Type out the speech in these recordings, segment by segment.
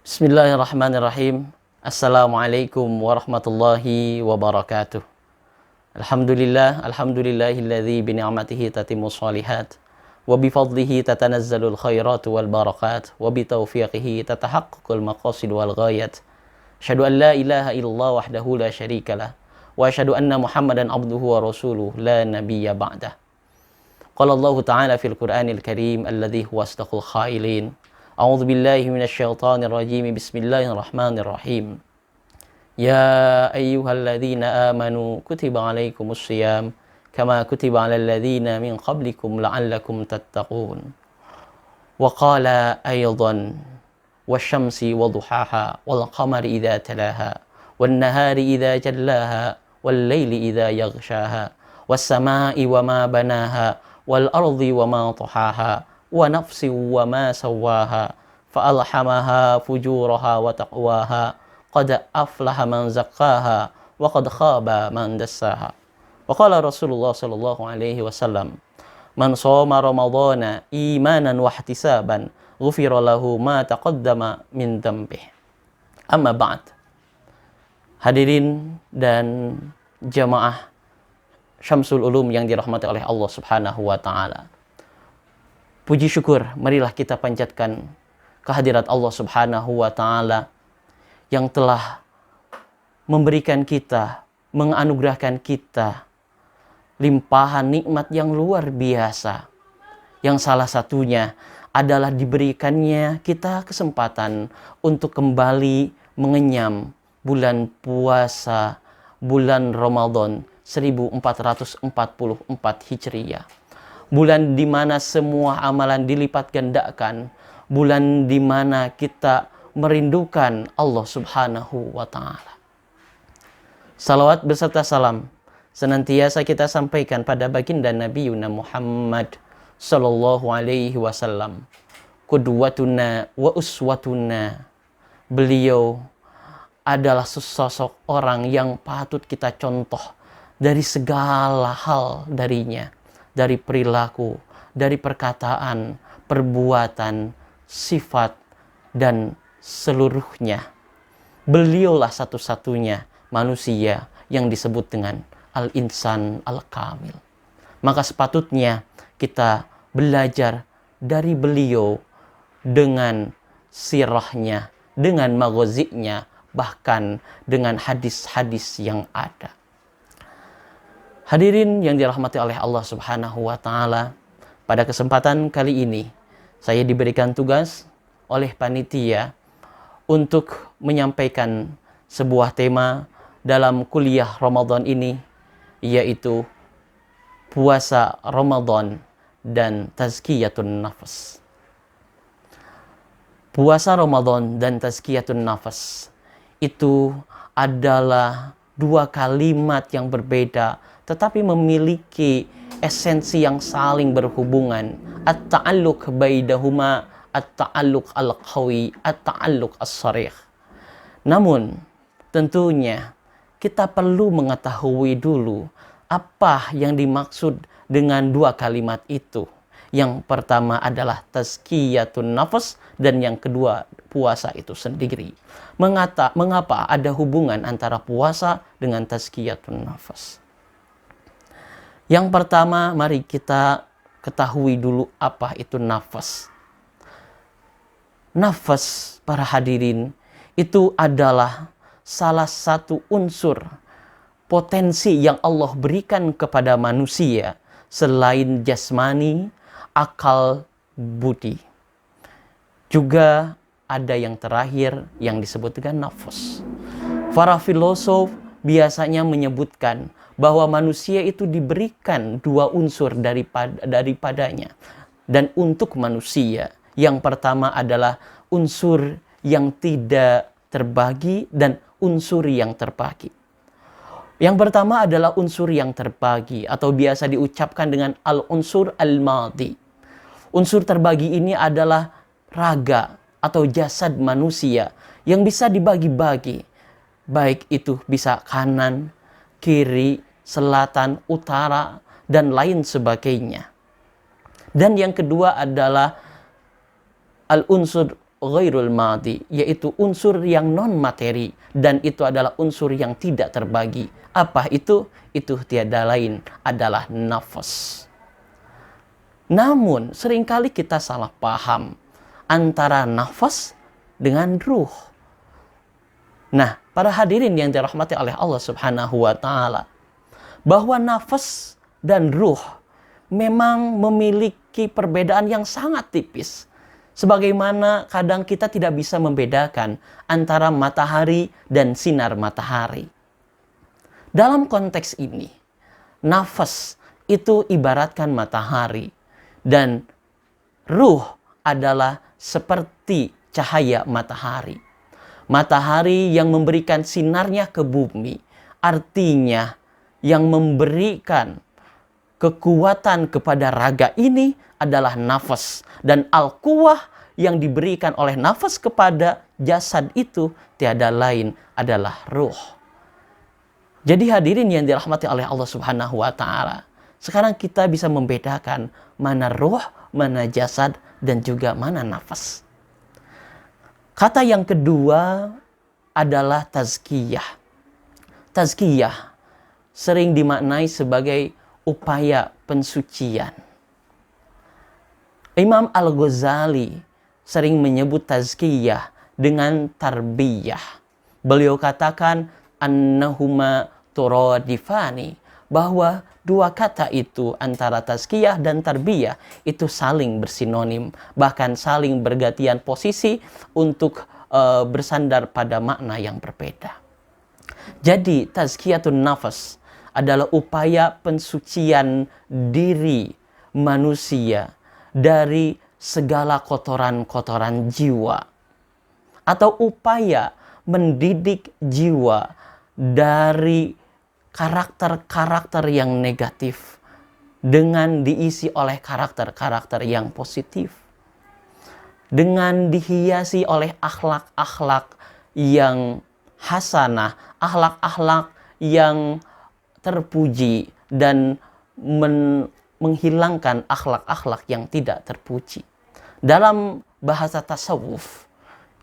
Bismillahirrahmanirrahim. Assalamualaikum warahmatullahi wabarakatuh. Alhamdulillahilladzi bi ni'matihi tatimmu shalihat wa bi fadlihi tatanazzalul khairatu wal barakat wa bi taufiqihi tatahaqqaqul maqasid wal ghayat. Asyhadu an la ilaha illallah wahdahu la syarikalah wa asyhadu anna Muhammadan abduhu wa rasuluh la nabiyya ba'dah. Qala Allah Ta'ala fil Qur'anil Karim alladzi huwa asdaqul qailin. A'udzu billahi minasyaitonir rajim. Bismillahirrahmanirrahim. Ya ayyuhalladzina amanu kutiba alaikumus shiyam kama kutiba alal ladzina min qablikum la'allakum tattaqun. Wa qala aydan wasyamsi wadduhaha wal qamari idza talaha wan nahari idza jallaha wal laili idza yaghshaha was samai wama banaha wal ardi wama tahaha wa nafsi wa ma sawaha fa alhamaha fujuraha wa taqwaha qad aflaha man zakkaha wa qad khaba man dassaha. Wa qala Rasulullah sallallahu alaihi wasallam, man shoma ramadhana imanan wa ihtisaban ghufira lahu ma taqaddama min dhanbihi. Amma ba'd. Hadirin dan jamaah Syamsul Ulum yang dirahmati oleh Allah Subhanahu wa taala. Puji syukur marilah kita panjatkan kehadirat Allah Subhanahu wa taala yang telah memberikan kita, menganugerahkan kita limpahan nikmat yang luar biasa. Yang salah satunya adalah diberikannya kita kesempatan untuk kembali mengenyam bulan puasa, bulan Ramadan 1444 Hijriah. Bulan di mana semua amalan dilipat gandakan. Bulan di mana kita merindukan Allah Subhanahu wa ta'ala. Salawat beserta salam senantiasa kita sampaikan pada baginda Nabi Muhammad sallallahu alaihi wasallam. Qudwatuna wa uswatuna. Beliau adalah sesosok orang yang patut kita contoh dari segala hal darinya. Dari perilaku, dari perkataan, perbuatan, sifat, dan seluruhnya. Beliaulah satu-satunya manusia yang disebut dengan Al-Insan Al-Kamil. Maka sepatutnya kita belajar dari beliau dengan sirahnya, dengan maghaziknya, bahkan dengan hadis-hadis yang ada. Hadirin yang dirahmati oleh Allah Subhanahu wa taala, pada kesempatan kali ini saya diberikan tugas oleh panitia untuk menyampaikan sebuah tema dalam kuliah Ramadan ini, yaitu puasa Ramadan dan tazkiyatun nafas. Puasa Ramadan dan tazkiyatun nafas itu adalah dua kalimat yang berbeda tetapi memiliki esensi yang saling berhubungan. At-ta'alluq bainahuma, at-ta'alluq al-qawi, at-ta'alluq as-sarih. Namun, tentunya kita perlu mengetahui dulu apa yang dimaksud dengan dua kalimat itu. Yang pertama adalah tazkiyatun nafas dan yang kedua puasa itu sendiri. Mengapa ada hubungan antara puasa dengan tazkiyatun nafas? Yang pertama, mari kita ketahui dulu apa itu nafas. Nafas, para hadirin, itu adalah salah satu unsur potensi yang Allah berikan kepada manusia selain jasmani, akal, budi. Juga ada yang terakhir yang disebut dengan nafas. Para filosof biasanya menyebutkan bahwa manusia itu diberikan dua unsur daripadanya. Dan untuk manusia, yang pertama adalah unsur yang tidak terbagi dan unsur yang terbagi. Yang pertama adalah unsur yang terbagi atau biasa diucapkan dengan al-unsur al-madi. Unsur terbagi ini adalah raga atau jasad manusia yang bisa dibagi-bagi. Baik itu bisa kanan, kiri, selatan, utara, dan lain sebagainya. Dan yang kedua adalah al-unsur ghairul madi, yaitu unsur yang non materi, dan itu adalah unsur yang tidak terbagi. Apa itu? Itu tiada lain adalah nafas. Namun seringkali kita salah paham antara nafas dengan ruh. Nah, para hadirin yang dirahmati oleh Allah Subhanahu wa taala, bahwa nafas dan ruh memang memiliki perbedaan yang sangat tipis. Sebagaimana kadang kita tidak bisa membedakan antara matahari dan sinar matahari. Dalam konteks ini, nafas itu ibaratkan matahari dan ruh adalah seperti cahaya matahari. Matahari yang memberikan sinarnya ke bumi, artinya yang memberikan kekuatan kepada raga ini adalah nafas, dan al-quwah yang diberikan oleh nafas kepada jasad itu tiada lain adalah ruh. Jadi hadirin yang dirahmati oleh Allah Subhanahu wa taala, sekarang kita bisa membedakan mana ruh, mana jasad, dan juga mana nafas. Kata yang kedua adalah tazkiyah. Tazkiyah sering dimaknai sebagai upaya pensucian. Imam Al-Ghazali sering menyebut tazkiyah dengan tarbiyah. Beliau katakan annahuma turadifani, bahwa dua kata itu antara tazkiyah dan tarbiyah itu saling bersinonim, bahkan saling bergantian posisi untuk bersandar pada makna yang berbeda. Jadi tazkiyatun nafas adalah upaya pensucian diri manusia dari segala kotoran-kotoran jiwa, atau upaya mendidik jiwa dari karakter-karakter yang negatif dengan diisi oleh karakter-karakter yang positif, dengan dihiasi oleh akhlak-akhlak yang hasanah, akhlak-akhlak yang terpuji, dan menghilangkan akhlak-akhlak yang tidak terpuji. Dalam bahasa tasawuf,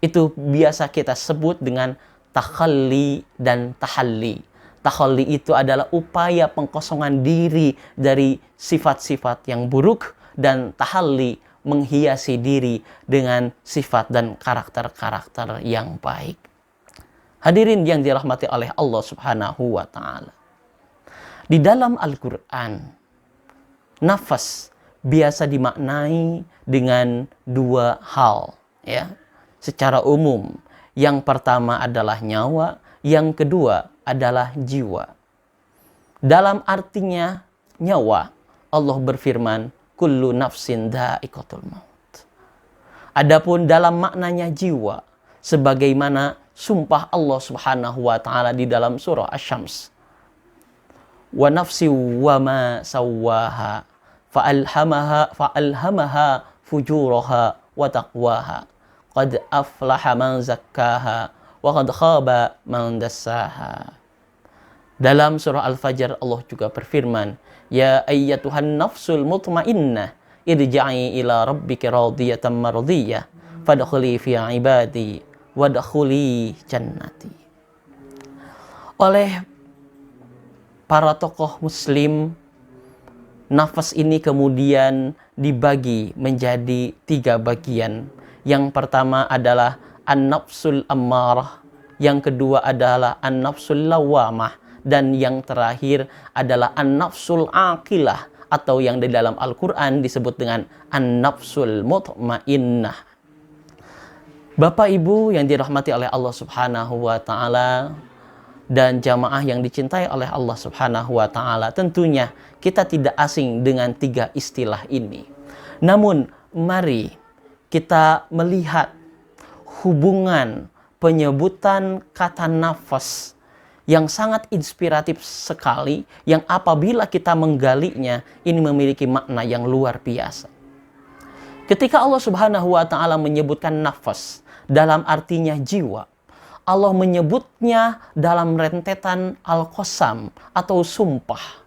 itu biasa kita sebut dengan takhalli dan tahalli. Takhalli itu adalah upaya pengkosongan diri dari sifat-sifat yang buruk, dan tahalli menghiasi diri dengan sifat dan karakter-karakter yang baik. Hadirin yang dirahmati oleh Allah Subhanahu wa taala. Di dalam Al-Qur'an, nafas biasa dimaknai dengan dua hal, ya. Secara umum, yang pertama adalah nyawa, yang kedua adalah jiwa. Dalam artinya nyawa, Allah berfirman, kullu nafsin dha'iqatul maut. Adapun dalam maknanya jiwa, sebagaimana sumpah Allah Subhanahu wa taala di dalam surah Asy-Syams, wa nafsi wa ma sawwaha fa'alhamaha fujuraha wa taqwaha qad aflaha man zakkaha wa qad khaba man dassaha. Dalam surah Al-Fajr Allah juga berfirman, ya ayyatuhan nafsul mutmainnah irja'i ila rabbiki radiyatan mardiyah fadkhuli fi ibadi wadkhuli jannati. Oleh para tokoh muslim, nafas ini kemudian dibagi menjadi 3 bagian. Yang pertama adalah an-nafsul ammarah, yang kedua adalah an-nafsul lawamah, dan yang terakhir adalah an-nafsul aqilah, atau yang di dalam Al-Quran disebut dengan an-nafsul mutmainnah. Bapak Ibu yang dirahmati oleh Allah Subhanahu wa taala dan jamaah yang dicintai oleh Allah Subhanahu wa taala, tentunya kita tidak asing dengan 3 istilah ini. Namun mari kita melihat hubungan penyebutan kata nafas yang sangat inspiratif sekali, yang apabila kita menggalinya ini memiliki makna yang luar biasa. Ketika Allah Subhanahu wa taala menyebutkan nafas dalam artinya jiwa, Allah menyebutnya dalam rentetan al-qasam atau sumpah.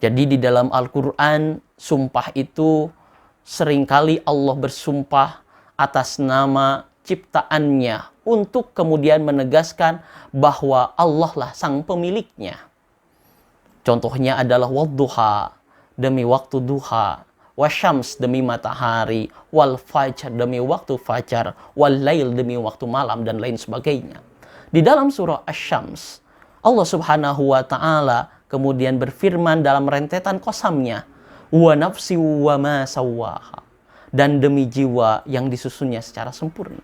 Jadi di dalam Al-Quran, sumpah itu seringkali Allah bersumpah atas nama ciptaannya untuk kemudian menegaskan bahwa Allah lah sang pemiliknya. Contohnya adalah wadduha, demi waktu duha, wasyams demi matahari, wal fajr demi waktu fajar, wal lail demi waktu malam, dan lain sebagainya. Di dalam surah Asy-Syams, Allah Subhanahu wa taala kemudian berfirman dalam rentetan qasamnya, wa nafsi wa ma sawwaha, dan demi jiwa yang disusunnya secara sempurna.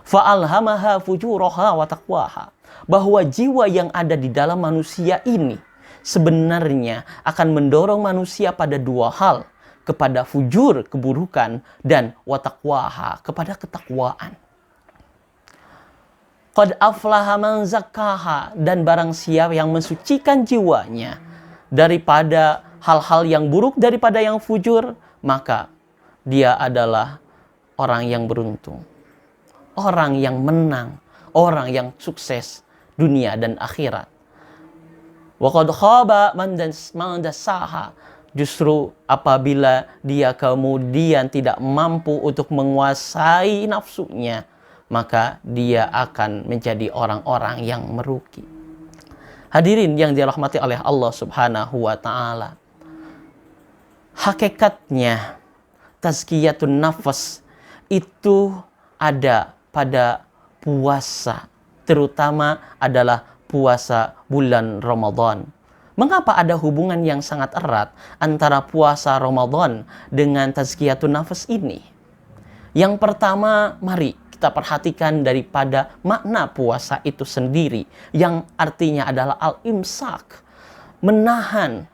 Fa'alhamaha fujuraha wa taqwaha, bahwa jiwa yang ada di dalam manusia ini sebenarnya akan mendorong manusia pada dua hal, kepada fujur, keburukan, dan wa taqwaha, kepada ketakwaan. Qad aflaha man zakkaha, dan barang siapa yang mensucikan jiwanya daripada hal-hal yang buruk, daripada yang fujur, maka dia adalah orang yang beruntung, orang yang menang, orang yang sukses dunia dan akhirat. Wa qad khaba man dassaha, justru apabila dia kemudian tidak mampu untuk menguasai nafsunya, maka dia akan menjadi orang-orang yang merugi. Hadirin yang dirahmati oleh Allah Subhanahu wa taala, hakikatnya tazkiyatun nafas itu ada pada puasa, terutama adalah puasa bulan Ramadan. Mengapa ada hubungan yang sangat erat antara puasa Ramadan dengan tazkiyatun nafas ini? Yang pertama, mari kita perhatikan daripada makna puasa itu sendiri, yang artinya adalah al-imsak, menahan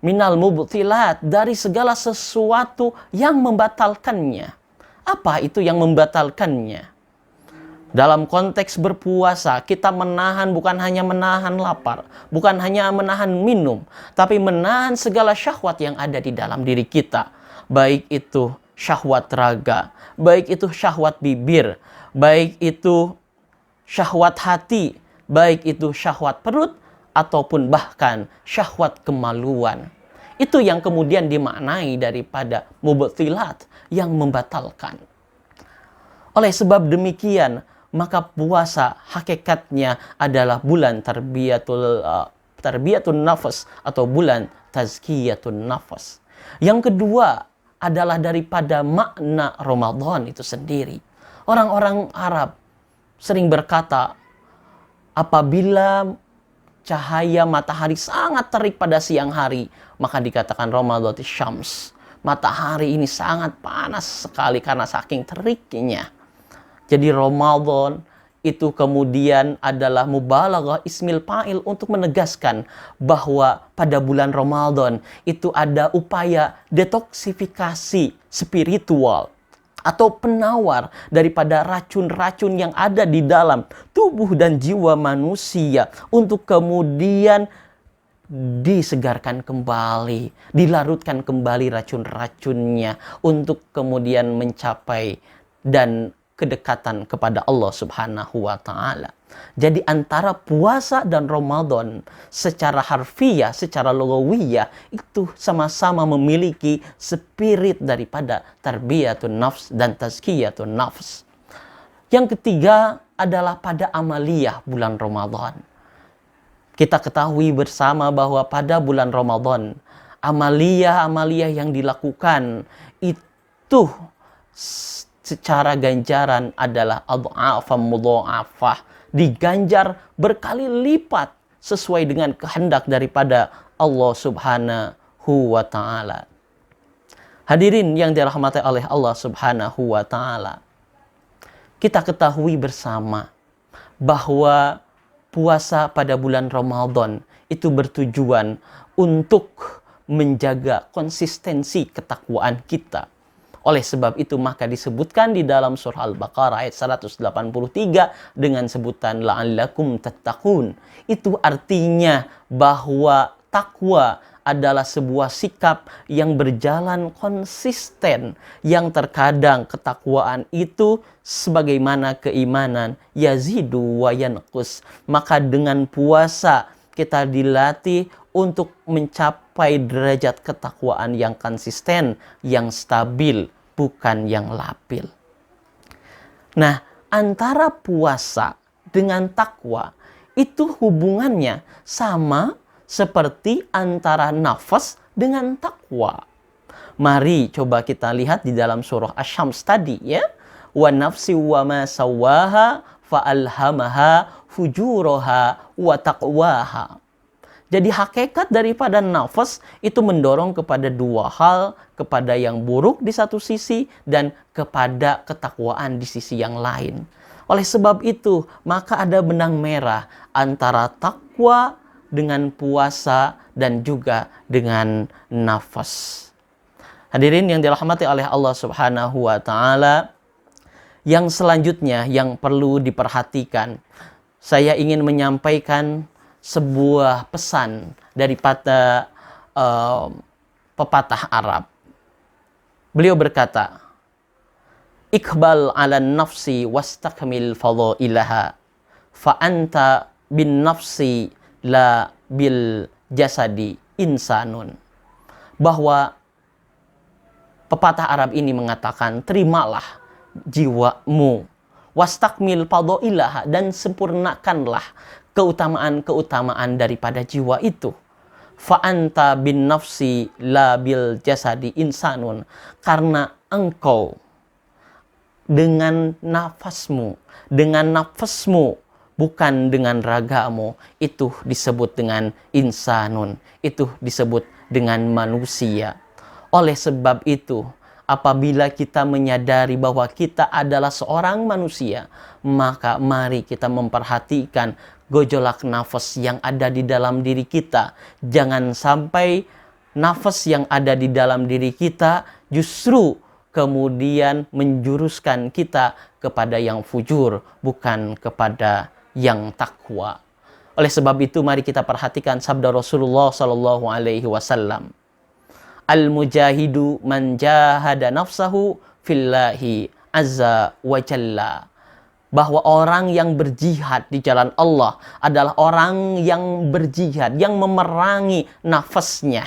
minal mubtilat, dari segala sesuatu yang membatalkannya. Apa itu yang membatalkannya? Dalam konteks berpuasa, kita menahan, bukan hanya menahan lapar, bukan hanya menahan minum, tapi menahan segala syahwat yang ada di dalam diri kita. Baik itu syahwat raga, baik itu syahwat bibir, baik itu syahwat hati, baik itu syahwat perut, ataupun bahkan syahwat kemaluan. Itu yang kemudian dimaknai daripada mubtilat, yang membatalkan. Oleh sebab demikian, maka puasa hakikatnya adalah bulan tarbiyatun nafas, atau bulan tazkiyatun nafas. Yang kedua adalah daripada makna Ramadan itu sendiri. Orang-orang Arab sering berkata, apabila cahaya matahari sangat terik pada siang hari, maka dikatakan Ramadan syams. Matahari ini sangat panas sekali karena saking teriknya. Jadi Ramadan itu kemudian adalah mubalaghah ismil fa'il untuk menegaskan bahwa pada bulan Ramadan itu ada upaya detoksifikasi spiritual atau penawar daripada racun-racun yang ada di dalam tubuh dan jiwa manusia, untuk kemudian disegarkan kembali, dilarutkan kembali racun-racunnya, untuk kemudian mencapai dan kedekatan kepada Allah Subhanahu wa taala. Jadi antara puasa dan Ramadan secara harfiah, secara lugawiyah, itu sama-sama memiliki spirit daripada tarbiyatun nafs dan tazkiyatun nafs. Yang ketiga adalah pada amaliyah bulan Ramadan. Kita ketahui bersama bahwa pada bulan Ramadan, amaliyah-amaliyah yang dilakukan itu secara ganjaran adalah adha'afam mudha'afah, diganjar berkali lipat sesuai dengan kehendak daripada Allah Subhanahu wa taala. Hadirin yang dirahmati oleh Allah Subhanahu wa taala, kita ketahui bersama bahwa puasa pada bulan Ramadan itu bertujuan untuk menjaga konsistensi ketakwaan kita. Oleh sebab itu maka disebutkan di dalam surah Al-Baqarah ayat 183 dengan sebutan la'allakum tattaqun. Itu artinya bahwa takwa adalah sebuah sikap yang berjalan konsisten, yang terkadang ketakwaan itu sebagaimana keimanan, yazidu wa yanqus. Maka dengan puasa kita dilatih untuk mencapai derajat ketakwaan yang konsisten, yang stabil, bukan yang labil. Nah, antara puasa dengan takwa itu hubungannya sama seperti antara nafas dengan takwa. Mari coba kita lihat di dalam surah Asy-Syams tadi ya. Wa nafsi wa ma sawaha fa alhamaha fujuraha wa taqwaha. Jadi hakikat daripada nafas itu mendorong kepada dua hal, kepada yang buruk di satu sisi dan kepada ketakwaan di sisi yang lain. Oleh sebab itu, maka ada benang merah antara takwa dengan puasa dan juga dengan nafas. Hadirin yang dirahmati oleh Allah Subhanahu wa taala, yang selanjutnya yang perlu diperhatikan, saya ingin menyampaikan sebuah pesan daripada pepatah Arab. Beliau berkata, "Iqbal 'ala nafsi wastakmil fadailaha, fa anta bin nafsi la bil jasadi insanun." Bahwa pepatah Arab ini mengatakan, terimalah jiwamu, wastakmil fadailaha, dan sempurnakanlah keutamaan-keutamaan daripada jiwa itu. Fa anta bin nafsi la bil jasadi insanun, karena engkau dengan nafasmu, bukan dengan ragamu, itu disebut dengan insanun, itu disebut dengan manusia. Oleh sebab itu, apabila kita menyadari bahwa kita adalah seorang manusia, maka mari kita memperhatikan gejolak nafas yang ada di dalam diri kita. Jangan sampai nafas yang ada di dalam diri kita justru kemudian menjuruskan kita kepada yang fujur, bukan kepada yang takwa. Oleh sebab itu, mari kita perhatikan sabda Rasulullah sallallahu alaihi wasallam. Al-mujahidu man jahada nafsahu fillahi azza wa jalla. Bahwa orang yang berjihad di jalan Allah adalah orang yang berjihad, yang memerangi nafasnya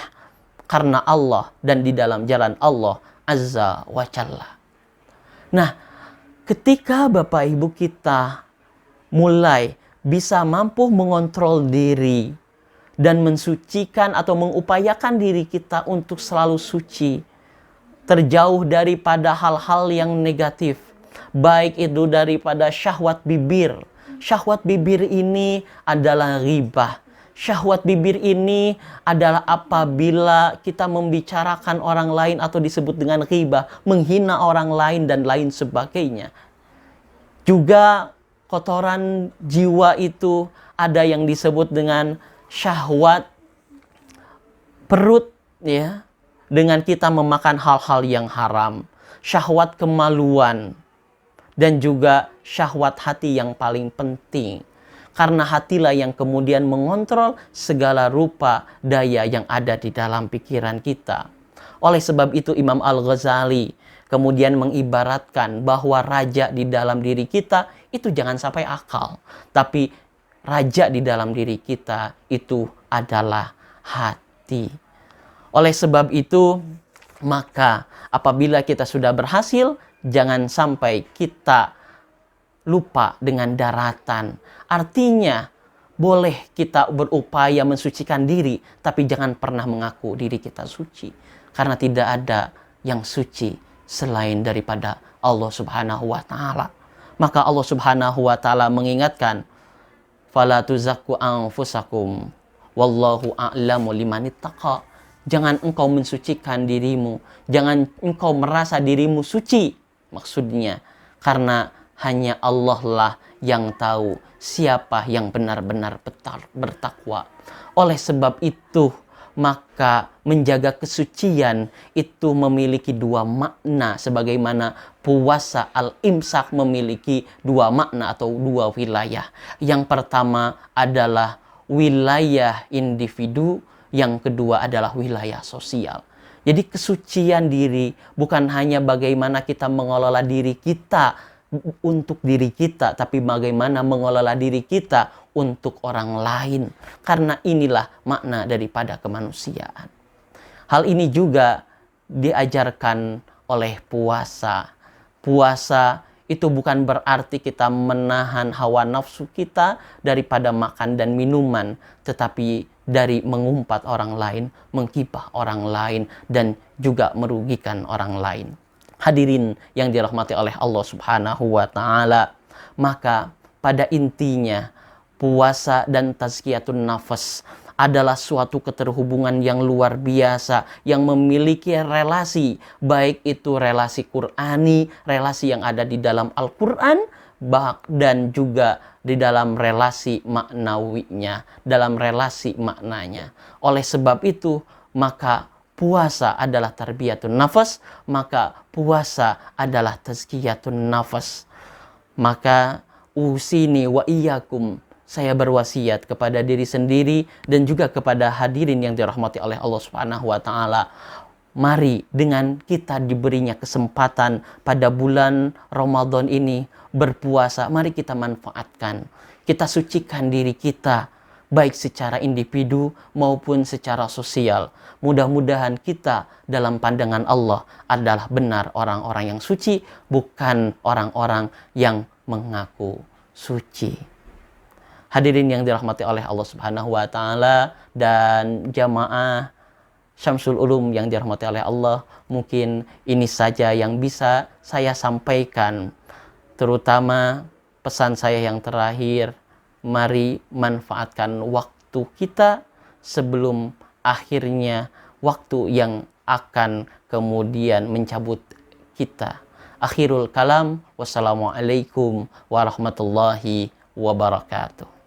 karena Allah dan di dalam jalan Allah azza wa jalla. Nah, ketika Bapak Ibu kita mulai bisa mampu mengontrol diri dan mensucikan atau mengupayakan diri kita untuk selalu suci, terjauh daripada hal-hal yang negatif, baik itu daripada syahwat bibir. Syahwat bibir ini adalah ghibah. Syahwat bibir ini adalah apabila kita membicarakan orang lain atau disebut dengan ghibah, menghina orang lain dan lain sebagainya. Juga kotoran jiwa itu ada yang disebut dengan syahwat perut, ya, dengan kita memakan hal-hal yang haram, syahwat kemaluan, dan juga syahwat hati yang paling penting. Karena hatilah yang kemudian mengontrol segala rupa daya yang ada di dalam pikiran kita. Oleh sebab itu Imam Al-Ghazali kemudian mengibaratkan bahwa raja di dalam diri kita itu jangan sampai akal, tapi raja di dalam diri kita itu adalah hati. Oleh sebab itu, maka apabila kita sudah berhasil, jangan sampai kita lupa dengan daratan. Artinya, boleh kita berupaya mensucikan diri, tapi jangan pernah mengaku diri kita suci. Karena tidak ada yang suci selain daripada Allah Subhanahu wa Ta'ala. Maka Allah Subhanahu wa Ta'ala mengingatkan, "Fala tuzakku anfusakum, wallahu a'lamu limanittaqa." Jangan engkau mensucikan dirimu, jangan engkau merasa dirimu suci. Maksudnya, karena hanya Allah lah yang tahu siapa yang benar-benar bertakwa. Oleh sebab itu, maka menjaga kesucian itu memiliki dua makna, sebagaimana puasa al-imsak memiliki dua makna atau dua wilayah. Yang pertama adalah wilayah individu, yang kedua adalah wilayah sosial. Jadi kesucian diri bukan hanya bagaimana kita mengelola diri kita untuk diri kita, tapi bagaimana mengelola diri kita untuk orang lain. Karena inilah makna daripada kemanusiaan. Hal ini juga diajarkan oleh puasa. Puasa itu bukan berarti kita menahan hawa nafsu kita daripada makan dan minuman, tetapi dari mengumpat orang lain, menggibah orang lain, dan juga merugikan orang lain. Hadirin yang dirahmati oleh Allah Subhanahu wa Ta'ala, maka pada intinya puasa dan tazkiyatun nafas adalah suatu keterhubungan yang luar biasa yang memiliki relasi, baik itu relasi Qur'ani, relasi yang ada di dalam Al-Qur'an, dan juga di dalam relasi maknawinya, dalam relasi maknanya. Oleh sebab itu, maka puasa adalah tarbiyatun nafas, maka puasa adalah tazkiyatun nafas. Maka usini wa iyyakum, saya berwasiat kepada diri sendiri dan juga kepada hadirin yang dirahmati oleh Allah Subhanahu wa Ta'ala. Mari dengan kita diberinya kesempatan pada bulan Ramadan ini berpuasa, mari kita manfaatkan. Kita sucikan diri kita, baik secara individu maupun secara sosial. Mudah-mudahan kita dalam pandangan Allah adalah benar orang-orang yang suci, bukan orang-orang yang mengaku suci. Hadirin yang dirahmati oleh Allah Subhanahu wa Ta'ala dan jamaah Syamsul Ulum yang dirahmati oleh Allah, mungkin ini saja yang bisa saya sampaikan. Terutama pesan saya yang terakhir, mari manfaatkan waktu kita sebelum akhirnya waktu yang akan kemudian mencabut kita. Akhirul kalam, wassalamualaikum warahmatullahi wabarakatuh.